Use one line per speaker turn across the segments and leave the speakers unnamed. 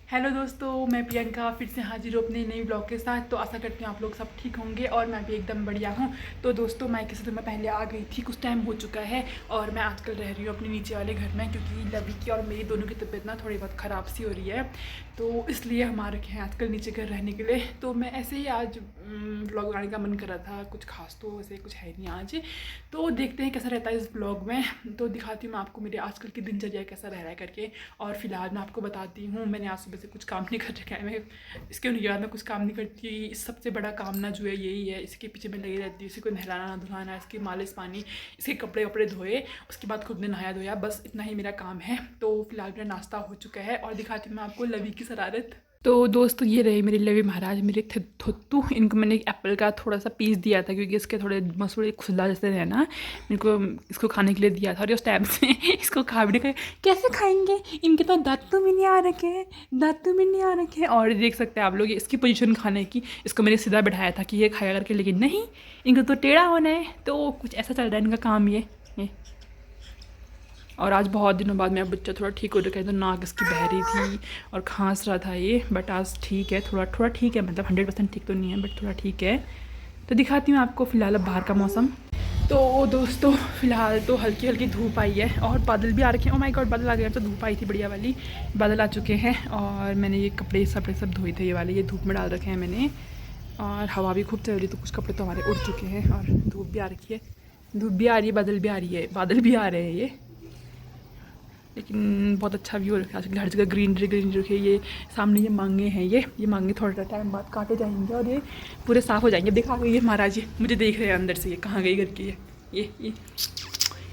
Hello दोस्तों, मैं प्रियंका फिर से हाजिर हूँ अपने नई ब्लॉग के साथ। तो आशा करती हूँ आप लोग सब ठीक होंगे और मैं भी एकदम बढ़िया हूँ। तो दोस्तों, मैं किसी दिन मैं पहले आ गई थी, कुछ टाइम हो चुका है और मैं आजकल रह रही हूँ अपने नीचे वाले घर में, क्योंकि लवी की और मेरी दोनों की तबीयत ना थोड़ी बहुत ख़राब सी हो रही है। तो इसलिए हम आ रखे हैं आजकल नीचे घर रहने के लिए। तो मैं ऐसे ही आज ब्लॉग बनाने का मन कर रहा था, कुछ खास तो वैसे कुछ है नहीं आज। तो देखते हैं कैसा रहता है इस ब्लॉग में। तो दिखाती हूँ मैं आपको मेरे आजकल की दिनचर्या कैसा रह रहा है करके। और फिलहाल मैं आपको बताती हूँ, मैंने आज सुबह से कुछ काम नहीं कर रखा है। मैं इसके याद में कुछ काम नहीं करती। सबसे बड़ा काम ना जो है यही है, इसके पीछे मैं लगी रहती हूँ। इसी को नहलाना धुलाना, इसकी मालिश पानी, इसके कपड़े वपड़े धोए, उसके बाद खुद ने नहाया धोया, बस इतना ही मेरा काम है। तो फिलहाल मेरा नाश्ता हो चुका है और दिखाती हूँ मैं आपको लवी की शरारत। तो दोस्तों, ये रहे मेरे लवी महाराज, मेरे थुत्तू। इनको मैंने एप्पल का थोड़ा सा पीस दिया था, क्योंकि इसके थोड़े मसूड़े खुला जैसे है ना, मेरे को इसको खाने के लिए दिया था। और उस टाइम से इसको खा भी नहीं, कैसे खाएंगे, इनके तो दांत तो भी नहीं आ रखे हैं, दांत तो भी नहीं आ रखे हैं। और देख सकते हैं आप लोग इसकी पोजीशन खाने की। इसको मैंने सीधा बैठाया था कि ये खाया करके, लेकिन नहीं, इनको तो टेढ़ा होना है। तो कुछ ऐसा चल रहा है इनका काम ये। और आज बहुत दिनों बाद मेरा बच्चा थोड़ा ठीक हो रखा है। तो नाक इसकी बह रही थी और खांस रहा था ये, बट आज ठीक है, थोड़ा ठीक है। मतलब 100% ठीक तो नहीं है, बट थोड़ा ठीक है। तो दिखाती हूँ आपको फिलहाल अब बाहर का मौसम। तो दोस्तों, फिलहाल तो हल्की हल्की धूप आई है और बादल भी आ रखे हैं। ओ माय गॉड, बादल आ गए। तो धूप आई थी बढ़िया वाली, बादल आ चुके हैं। और मैंने ये कपड़े सब धोए थे, ये वाले, ये धूप में डाल रखे हैं मैंने। और हवा भी खूब चल रही, तो कुछ कपड़े तो हमारे उड़ चुके हैं। और धूप भी आ रखी है, धूप भी आ रही है, बादल भी आ रही है, बादल भी आ रहे हैं ये। लेकिन बहुत अच्छा व्यू रखा है आजकल, हर जगह ग्रीनरी ग्रीनरी रखी है। ये सामने ये मांगे हैं, ये मांगे थोड़ा टाइम बाद काटे जाएंगे और ये पूरे साफ़ हो जाएंगे। देखा गई ये महाराज जी मुझे देख रहे हैं अंदर से, ये कहाँ गई घर की है। ये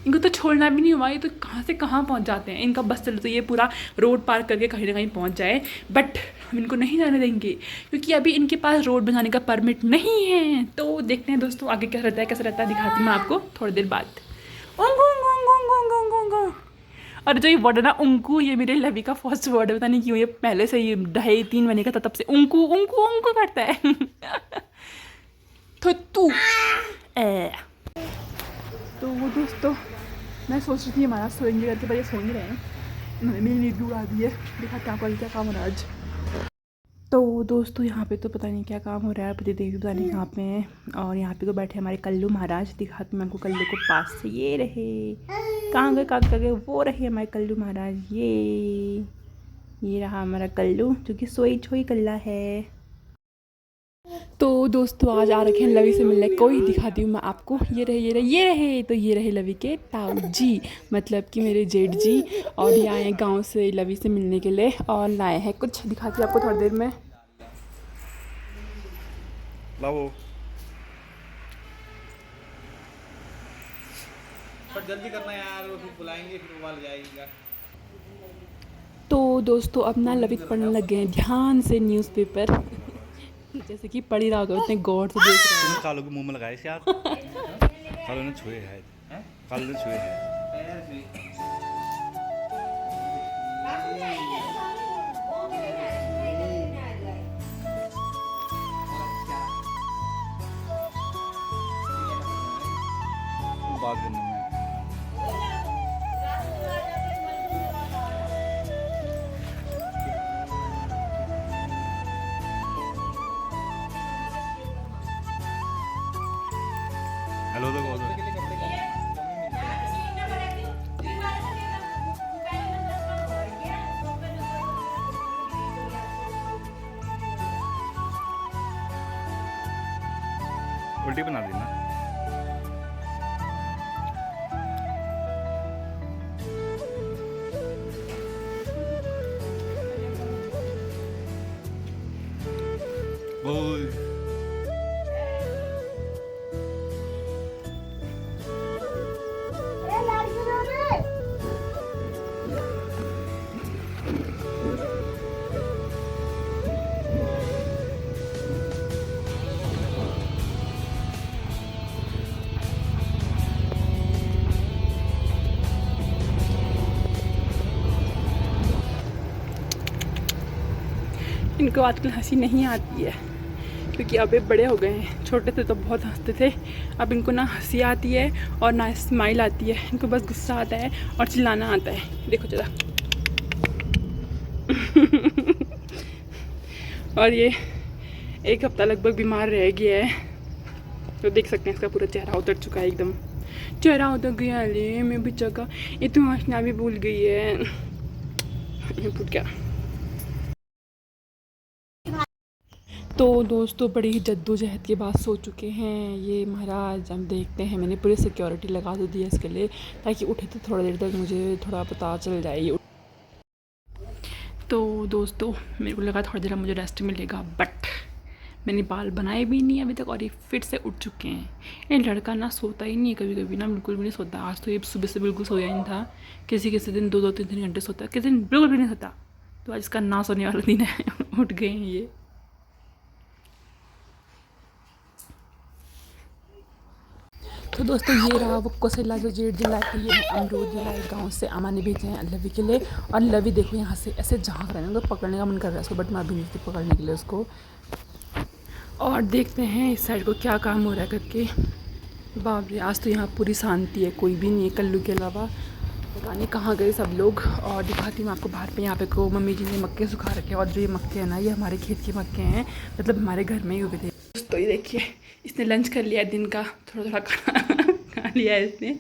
इनको तो छोड़ना भी नहीं हुआ, ये तो कहाँ से कहाँ पहुँच जाते हैं। इनका बस चले तो ये पूरा रोड पार करके कहीं ना कहीं पहुँच जाए, बट हम इनको नहीं जाने देंगे, क्योंकि अभी इनके पास रोड बनाने का परमिट नहीं है। तो देखते हैं दोस्तों आगे क्या रहता है, कैसा रहता है, दिखाती हूँ मैं आपको थोड़ी देर बाद। और जो ये वर्ड है ना, उंकू, ये मेरे लवी का फर्स्ट वर्ड है। पता नहीं क्यों, ये पहले से ही 2.5-3 महीने का था तब से उंकू उंकू उंकू करता है। तो तू तो वो दोस्तों, मैं सोच रही थी हमारा सोएंगे करके, पर ये सो नहीं रहे हैं। उन्होंने मेरी नींद भी उड़ा दी है। देखा क्या काम हो रहा है आज। तो दोस्तों, यहाँ पे तो पता नहीं क्या काम हो रहा है, पति देवी पता नहीं कहाँ पे हैं। और यहाँ पे तो बैठे हमारे कल्लू महाराज। दिखाती मैं आपको कल्लू को पास से, ये रहे, कहाँ गए, वो रहे हमारे कल्लू महाराज। ये रहा हमारा कल्लू, जो कि सोई छोई कल्ला है। तो दोस्तों, आज आ रखे हैं लवी से मिलने। कोई दिखाती हूँ मैं आपको, ये रहे। तो ये रहे लवी के ताऊ जी, मतलब कि मेरे जेठ जी। और ये आए हैं गाँव से लवी से मिलने के लिए और लाए हैं कुछ, दिखाती हूँ आपको थोड़ी देर में।
लाओ, पर जल्दी करना यार, वो फिर बुलाएंगे, फिर उबाल जाएगा।
तो दोस्तों, अब ना लवित पढ़ने लग गए हैं ध्यान से न्यूज़पेपर। जैसे कि पढ़ ही रहा होगा, उतने गौर से देख रहे हैं।
कालू के मुंह में लगाए यार। कालू ने छुए है, कालू ने छुए है। बात करने में हेलो तो बोलो। उल्टी बना देना। बोल।
इनको आजकल हंसी नहीं आती है, क्योंकि अब ये बड़े हो गए हैं। छोटे थे तो बहुत हंसते थे, अब इनको ना हंसी आती है और ना स्माइल आती है। इनको बस गुस्सा आता है और चिल्लाना आता है। देखो जरा। और ये एक हफ्ता लगभग बीमार रह गया है, तो देख सकते हैं इसका पूरा चेहरा उतर चुका है, एकदम चेहरा उतर गया है। मैं बच्चा का ये तो हंसना भी भूल गई है, ये भूल क्या। तो दोस्तों बड़ी ही जद्दोजहद के बाद सो चुके हैं ये महाराज। हम देखते हैं, मैंने पूरी सिक्योरिटी लगा दो दी है इसके लिए, ताकि उठे तो थोड़ा देर तक मुझे थोड़ा पता चल जाए ये। तो दोस्तों मेरे को लगा थोड़ी देर मुझे रेस्ट मिलेगा, बट मैंने बाल बनाए भी नहीं अभी तक और ये फिर से उठ चुके हैं। ये लड़का ना सोता ही नहीं है, कभी कभी ना बिल्कुल भी नहीं सोता। आज तो ये सुबह से बिल्कुल सोया नहीं था, किसी किसी दिन 2-2 3-3 घंटे सोता, किसी दिन बिल्कुल भी नहीं सोता। तो आज इसका ना सोने वाला दिन है, उठ गए हैं ये। तो दोस्तों ये रहा वो कोसेला जो जेड जिला के ये अमरूद जिलाए गाँव से अमा ने भेजे हैं लवी के लिए। और लवी देखो यहाँ से ऐसे झाँक रहे हैं, तो पकड़ने का मन कर रहा है उसको, बट मैं अभी नहीं थी पकड़ने के लिए उसको। और देखते हैं इस साइड को क्या काम हो रहा है करके। बाप रे आज तो यहाँ पूरी शांति है, कोई भी नहीं है कल्लू के अलावा। पता नहीं कहाँ गए सब लोग। और दिखाती हूँ आपको बाहर पे, यहाँ पे को मम्मी जी ने मक्के सुखा रखे हैं। और जो ये मक्के हैं ना, ये हमारे खेत के मक्के हैं, मतलब हमारे घर में ही उगे थे। तो ये देखिए इसने लंच कर लिया दिन का, थोड़ा थोड़ा खा लिया है इसने।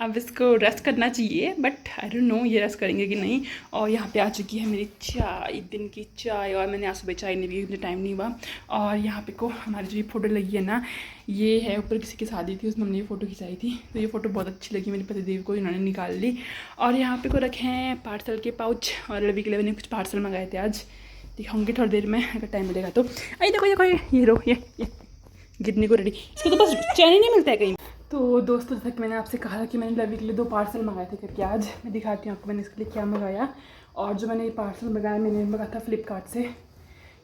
अब इसको रेस्ट करना चाहिए, बट आई डोंट नो ये रेस्ट करेंगे कि नहीं। और यहाँ पे आ चुकी है मेरी चाय, दिन की चाय। और मैंने आज सुबह चाय नहीं पी, मुझे टाइम नहीं हुआ। और यहाँ पे को हमारी जो ये फ़ोटो लगी है ना, ये है ऊपर किसी की शादी थी, उसमें हमने ये फ़ोटो खिंचाई थी। तो ये फ़ोटो बहुत अच्छी लगी मेरे पतिदेव को, इन्होंने निकाल ली। और यहाँ पे को रखे हैं पार्सल के पाउच, और रवि के लिए मैंने कुछ पार्सल मंगाए थे आज, दिखाऊंगी थोड़ी देर में अगर टाइम मिलेगा तो। आई देखो ये रो ये गिरने को रेडी, इसको तो बस चैन ही नहीं मिलता है कहीं। तो दोस्तों जैसा कि मैंने आपसे कहा था कि मैंने लवी के लिए 2 पार्सल मंगाए थे करके, आज मैं दिखाती हूँ आपको मैंने इसके लिए क्या मंगाया। और जो मैंने ये पार्सल मंगाया, मैंने मंगाया था फ्लिपकार्ट से।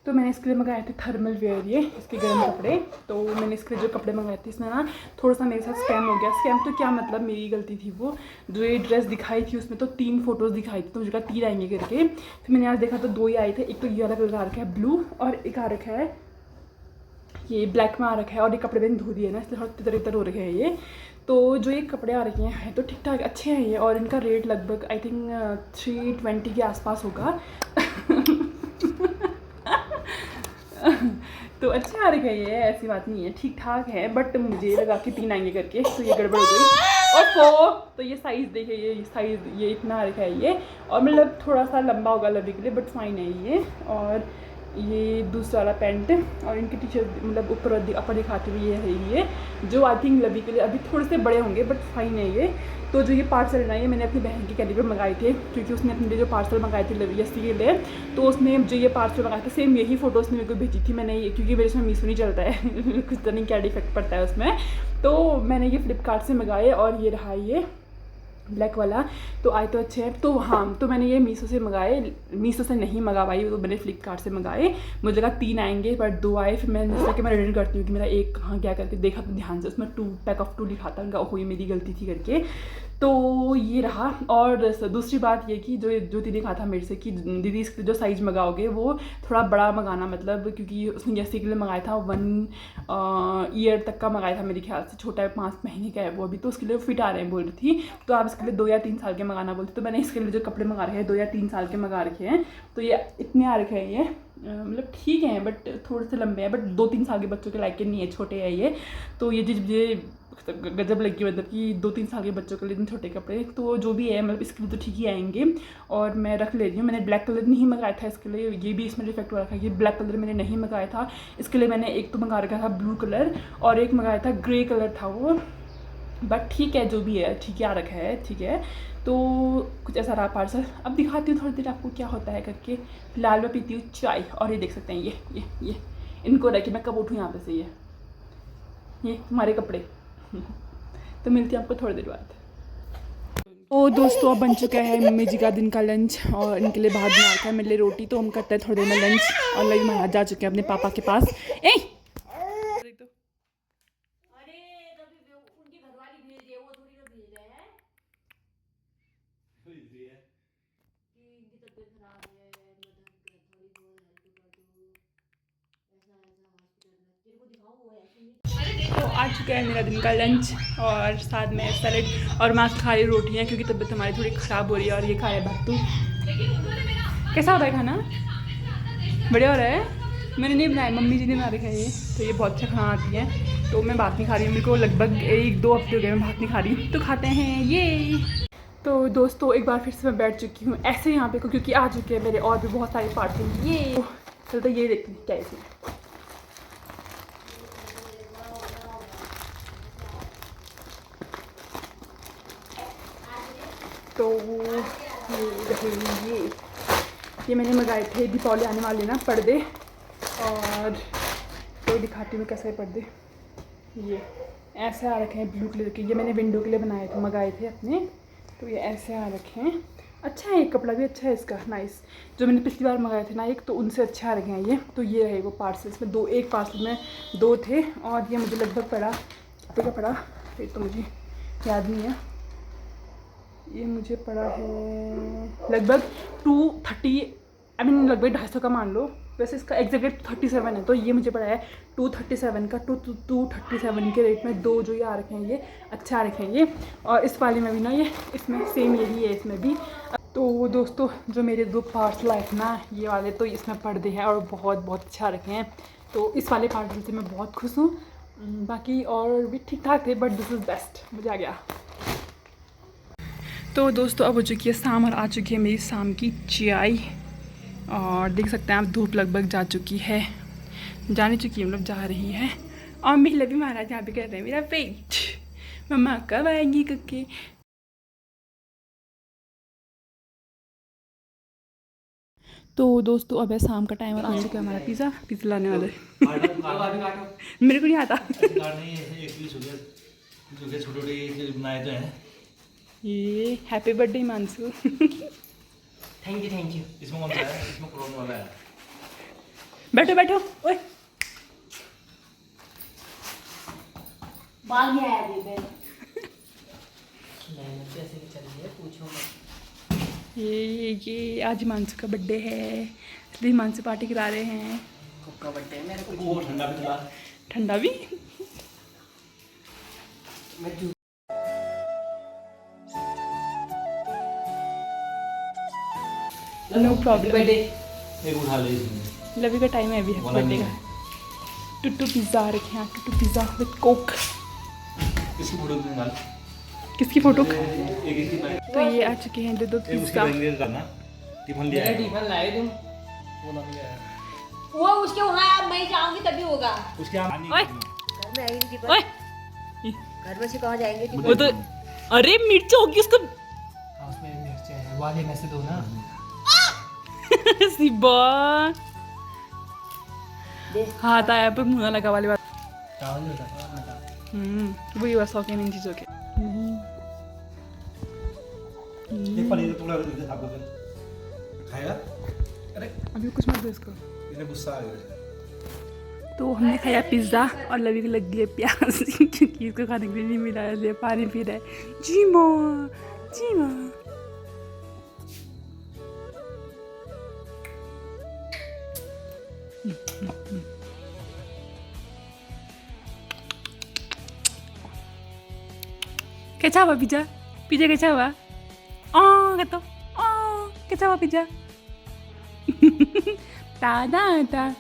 तो मैंने इसके लिए मंगाए थे थर्मल वेयर, ये इसके गर्म कपड़े। तो मैंने इसके लिए जो कपड़े मंगाए थे, इसमें ना थोड़ा सा मेरे साथ स्कैम हो गया। स्कैम तो क्या मतलब, मेरी गलती थी। वो जो ये ड्रेस दिखाई थी उसमें तो 3 फोटोज़ दिखाई थी, तो मुझे कहा 3 आएंगे करके। फिर मैंने आज देखा तो 2 ही आए थे। एक तो ये वाला कलर आ रखा है ब्लू, और एक आ रखा है ये ब्लैक में आ रखा है। और ये कपड़े मैंने धो दिए ना, इसलिए थोड़ा तितर इतर हो रखे हैं ये। तो जो ये कपड़े आ रखे हैं तो ठीक ठाक अच्छे हैं ये। और इनका रेट लगभग आई थिंक 320 के आसपास होगा। तो अच्छे आ रखे हैं ये, ऐसी बात नहीं है, ठीक ठाक है। बट मुझे लगा कि 3 आएंगे करके, तो ये गड़बड़ हो गई। और तो ये साइज़ देखिए, ये साइज़ ये इतना आ रखा है ये। और मतलब थोड़ा सा लंबा होगा लवी के लिए, बट फाइन है ये। और ये दूसरा वाला पैंट, और इनकी टी शर्ट मतलब ऊपर अपर दिखाते हुए ये है ये, जो आई थिंक लवी के लिए अभी थोड़े से बड़े होंगे, बट फाइन है ये। तो जो ये पार्सल है ना, ये मैंने अपनी बहन के कैलिबर मंगाए थे, क्योंकि उसने अपने लिए जो पार्सल मंगाए थे लवी यसी के लिए, तो उसने जो ये पार्सल मंगाए थे सेम यही फ़ोटो उसने मेरे को भेजी थी। मैंने ये, क्योंकि मेरे उसमें मीशो नहीं चलता है कुछ तो नहीं क्या डिफेक्ट पड़ता है उसमें, तो मैंने ये फ्लिपकार्ट से मंगाए। और ये रहा ये ब्लैक वाला, तो आए तो अच्छे हैं। तो हाँ, तो मैंने ये मीशो से मंगाए, मीशो से नहीं मंगावाई, तो मैंने फ्लिपकार्ट से मंगाए। मुझे लगा 3 आएंगे, बट 2 आए। फिर मैंने सोचा कि मैं रिटर्न करती हूँ कि मेरा एक कहाँ क्या करके देखा तो ध्यान से उसमें 2 पैक ऑफ 2 लिखा था। ओहो ये मेरी गलती थी करके। तो ये रहा। और दूसरी बात ये कि जो दीदी कहा था मेरे से कि दीदी इसके जो साइज़ मंगाओगे वो थोड़ा बड़ा मंगाना, मतलब क्योंकि उसने जैसे के लिए मंगाया था 1 ईयर तक का मंगाया था मेरे ख्याल से, छोटा है 5 महीने का है वो अभी, तो उसके लिए फिट आ रहे हैं बोल रही थी। तो आप इसके लिए 2 या 3 साल के मंगाना बोलते। तो मैंने इसके लिए जो कपड़े मंगा रखे हैं 2 या 3 साल के मंगा रखे हैं। तो ये इतने आ रखे हैं ये, मतलब ठीक है बट थोड़े से लंबे हैं, बट 2-3 साल के बच्चों के लायक के नहीं है, छोटे हैं ये। तो ये गजब लगी, मतलब कि 2-3 साल के बच्चों के लिए इतने छोटे कपड़े। तो जो भी है मतलब इसके लिए तो ठीक ही आएंगे। और मैं रख ले रही हूँ। मैंने ब्लैक कलर नहीं मंगाया था इसके लिए, ये भी इसमें डिफेक्ट हो रखा है कि ब्लैक कलर मैंने नहीं मंगाया था। इसके लिए मैंने एक तो मंगा रखा था ब्लू कलर, और एक मंगाया था ग्रे कलर था वो। बट ठीक है जो भी है, ठीक है आ रखा है, ठीक है। तो कुछ ऐसा रहा पार्सल। अब दिखाती हूँ थोड़ी देर आपको क्या होता है करके। फिलहाल मैं पीती हूँ चाय। और ये देख सकते हैं ये इनको रखे, मैं कब उठूँ यहाँ पे से, ये हमारे कपड़े। तो मिलती हूँ आपको थोड़ी देर बाद। तो दोस्तों अब बन चुका है मम्मी जी का दिन का लंच, और इनके लिए भात बना रखा है, मेरे लिए रोटी। तो हम करते हैं थोड़ी देर में लंच। और लवी महाराज जा चुके हैं अपने पापा के पास। तो आ चुका है मेरा दिन का लंच, और साथ में सैलेड और मास्क खा रही रोटियाँ, क्योंकि तबीयत हमारी थोड़ी ख़राब हो रही है। और ये खाया भत्तू। कैसा हो रहा है खाना? बढ़िया हो रहा है। मैंने नहीं बनाया, मम्मी जी ने बना रखा है ये। तो ये बहुत अच्छा खाना आती है, तो मैं भात नहीं खा रही हूँ। मेरे को लगभग 1-2 हफ्ते हो गए मैं भात नहीं खा रही हूँ, तो खाते हैं ये। तो दोस्तों एक बार फिर से मैं बैठ चुकी हूँ ऐसे यहाँ पे, क्योंकि आ चुके हैं मेरे और भी बहुत सारे पार्सल। ये चलते ये देखते हैं क्या है इसमें। तो ये मैंने मंगाए थे, दीपावली आने वाले ना पर्दे। और तो दिखाती हूँ कैसे पर्दे, ये ऐसे आ रखे हैं ब्लू कलर के। ये मैंने विंडो के लिए बनाए थे, मंगाए थे अपने। तो ये ऐसे आ रखे हैं, अच्छा है, कपड़ा भी अच्छा है इसका, नाइस। जो मैंने पिछली बार मंगाए थे ना एक, तो उनसे अच्छे आ रखे हैं ये। तो ये रहे वो पार्सल, इसमें एक पार्सल में 2 थे। और ये मुझे लगभग पड़ा, कितने का पड़ा फिर तो मुझे याद नहीं है। ये मुझे पड़ा है लगभग 230, लगभग 250 का मान लो। वैसे इसका एग्जैक्ट 37 है, तो ये मुझे पड़ा है 237 का। 237 के रेट में 2 जो ये आ रखे हैं, ये अच्छा आ रखे हैं ये। और इस वाले में भी ना ये, इसमें सेम यही है इसमें भी। तो दोस्तों जो मेरे 2 पार्सल आए थे ना ये वाले, तो इसमें पर्दे हैं और बहुत अच्छा रखे हैं। तो इस वाले पार्सल से मैं बहुत खुश हूँ। बाकी और भी ठीक ठाक थे, बट दिस इज़ बेस्ट, मज़ा आ गया। तो दोस्तों अब हो चुकी है शाम और आ चुकी है मेरी शाम की चाय। और देख सकते हैं आप धूप लगभग जा चुकी है, जाने चुकी है, मतलब जा रही है। और मेरे लवी महाराज यहाँ पे कर रहे हैं मेरा वेट, मम्मा कब आएंगी करके। तो दोस्तों अब है शाम का टाइम और आ चुका है हमारा पिज़्ज़ा लाने वाले। मेरे को नहीं आता। ये हैप्पी बर्थडे मानसू।
Thank you.
इसमें कौन सा है? इसमें क्रोम वाला है।
बैठो ओए,
बाल नहीं आया अभी पे। नहीं कैसे भी चल रही है पूछो मत।
ये आज मानसू का बर्थडे है, इसलिए मानसू पार्टी करा रहे हैं।
कब का बर्थडे है मेरे को?
वो ठंडा भी चला।
ठंडा भी।
मैं जूस
नो प्रॉब्लम।
बर्थडे
एक उठा ले इसमें।
लवी का टाइम है अभी बर्थडे का। टुट्टू पिज़्ज़ा रखे हैं, टुट्टू पिज़्ज़ा विद कोक।
किसकी फोटो निकाल?
किसकी फोटो?
एक इसकी
तो ये आ चुके हैं दो
उसकी
पिज़्ज़ा।
बैंगल करना। टिफिन लिया है।
टिफिन लाए तुम?
वो ना लिया है।
वो उसके वहाँ मैं जाऊंगी तभी होगा।
उसके आने
ओए
घर में आएगी टिफिन।
ओए,
घर में से कहाँ जाएंगे टिफिन?
वो तो अरे मिर्च होगी उसको।
हाउस में मिर्च है, वाले में से दो ना।
सिबा
दे
हाथ आया पर मुँह ना लगा वाली बात।
चावल होता है
वही बस शौकीन इन चीज़ों के।
एक पनीर टुकड़ा दे आपको खाएगा। अरे
अभी कुछ मत दो इसको।
इन्हें गुस्सा आ गया।
तो हमने खाया पिज़्ज़ा और लवी को लग गई है प्यास क्योंकि इसको खाने के लिए नहीं मिला है, इसलिए पानी पी रहा है। जी माँ, जी माँ। कैसा हुआ पिज़्ज़ा? पिज़्ज़ा कैसा हुआ? कहता कैसा हुआ पिज़्ज़ा? दादा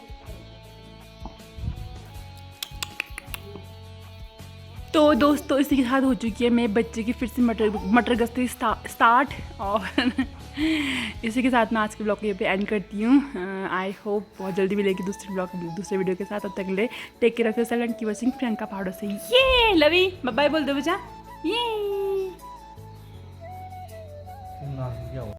तो दोस्तों इसी के साथ हो चुकी है मेरे बच्चे की फिर से मटर गश्ती स्टार्ट। और इसी के साथ मैं आज के ब्लॉग को यहाँ पे एंड करती हूँ। आई होप बहुत जल्दी मिलेगी दूसरे वीडियो के साथ। तब तक ले take care of yourself and keep watching Priyanka पहाड़ों से। ये लवी बाय बाय बोल दो बच्चा। ये